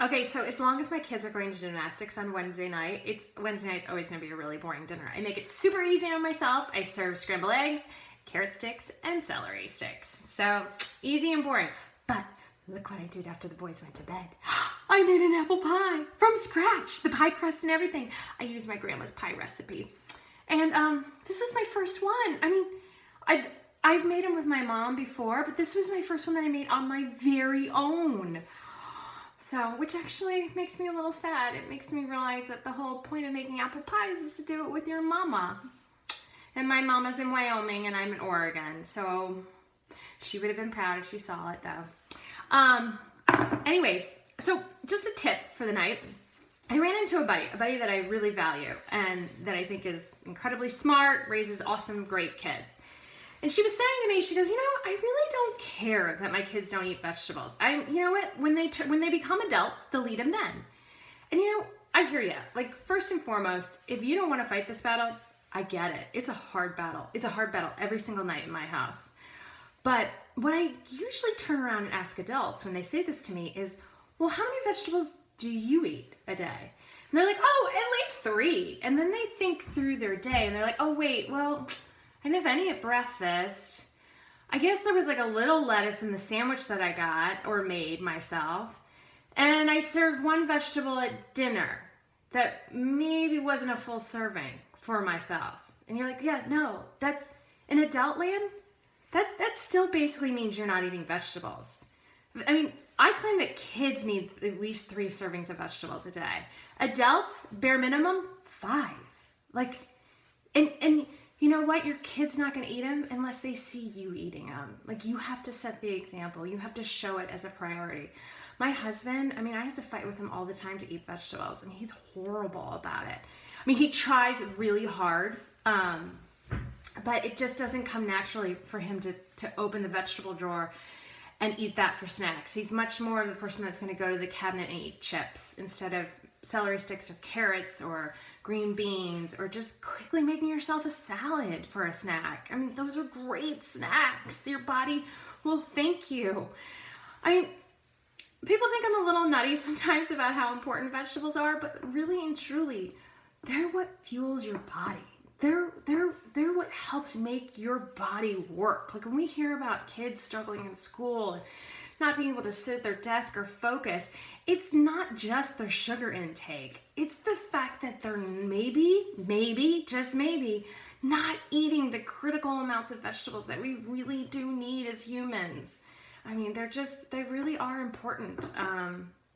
Okay, so as long as my kids are going to gymnastics on Wednesday night, Wednesday night's always going to be a really boring dinner. I make it super easy on myself. I serve scrambled eggs, carrot sticks, and celery sticks. So easy and boring. But look what I did after the boys went to bed. I made an apple pie from scratch, the pie crust and everything. I used my grandma's pie recipe. And this was my first one. I mean, I've made them with my mom before, but this was my first one that I made on my very own. So, which actually makes me a little sad. It makes me realize that the whole point of making apple pies is to do it with your mama. And my mama's in Wyoming and I'm in Oregon. So, she would have been proud if she saw it though. Anyways, so just a tip for the night. I ran into a buddy that I really value and that I think is incredibly smart, raises awesome, great kids. And she was saying to me, she goes, you know, I really don't care that my kids don't eat vegetables. You know what? When they become adults, they'll eat them then. And you know, I hear you. Like, first and foremost, if you don't want to fight this battle, I get it. It's a hard battle. It's a hard battle every single night in my house. But what I usually turn around and ask adults when they say this to me is, well, how many vegetables do you eat a day? And they're like, oh, at least 3. And then they think through their day and they're like, oh, wait, well, I didn't have any at breakfast. I guess there was like a little lettuce in the sandwich that I got or made myself. And I served 1 vegetable at dinner that maybe wasn't a full serving for myself. And you're like, yeah, no, that's in adult land. That still basically means you're not eating vegetables. I mean, I claim that kids need at least 3 servings of vegetables a day. Adults, bare minimum, 5. Like, and you know what? Your kid's not going to eat them unless they see you eating them. Like, you have to set the example. You have to show it as a priority. My husband, I mean, I have to fight with him all the time to eat vegetables, and he's horrible about it. I mean, he tries really hard, but it just doesn't come naturally for him to open the vegetable drawer and eat that for snacks. He's much more of the person that's going to go to the cabinet and eat chips instead of celery sticks or carrots or green beans or just quickly making yourself a salad for a snack. I mean, those are great snacks. Your body will thank you. I mean, people think I'm a little nutty sometimes about how important vegetables are, but really and truly, they're what fuels your body. They're what helps make your body work. Like when we hear about kids struggling in school and not being able to sit at their desk or focus, it's not just their sugar intake. It's the fact that they're maybe, just maybe, not eating the critical amounts of vegetables that we really do need as humans. I mean, they really are important.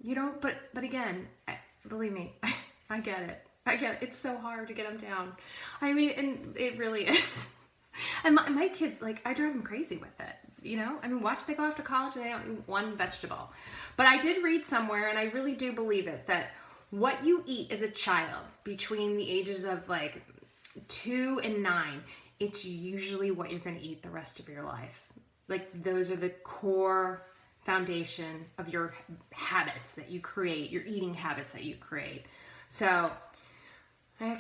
You know, but again, believe me, I get it. It's so hard to get them down. I mean, and it really is. And my kids, like, I drive them crazy with it. You know, I mean, watch they go off to college and they don't eat 1 vegetable. But I did read somewhere, and I really do believe it, that what you eat as a child between the ages of like 2 and 9, it's usually what you're going to eat the rest of your life. Like, those are the core foundation of your habits that you create, your eating habits that you create. So I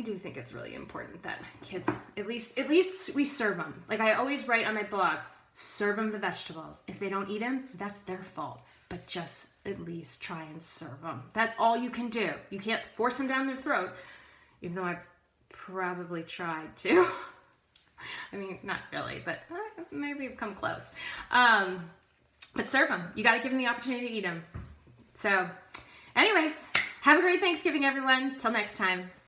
do think it's really important that kids, at least we serve them. Like I always write on my blog, serve them the vegetables. If they don't eat them, that's their fault. But just at least try and serve them. That's all you can do. You can't force them down their throat, even though I've probably tried to. I mean, not really, but maybe I've come close. But serve them. You got to give them the opportunity to eat them. So anyways, have a great Thanksgiving, everyone. Till next time.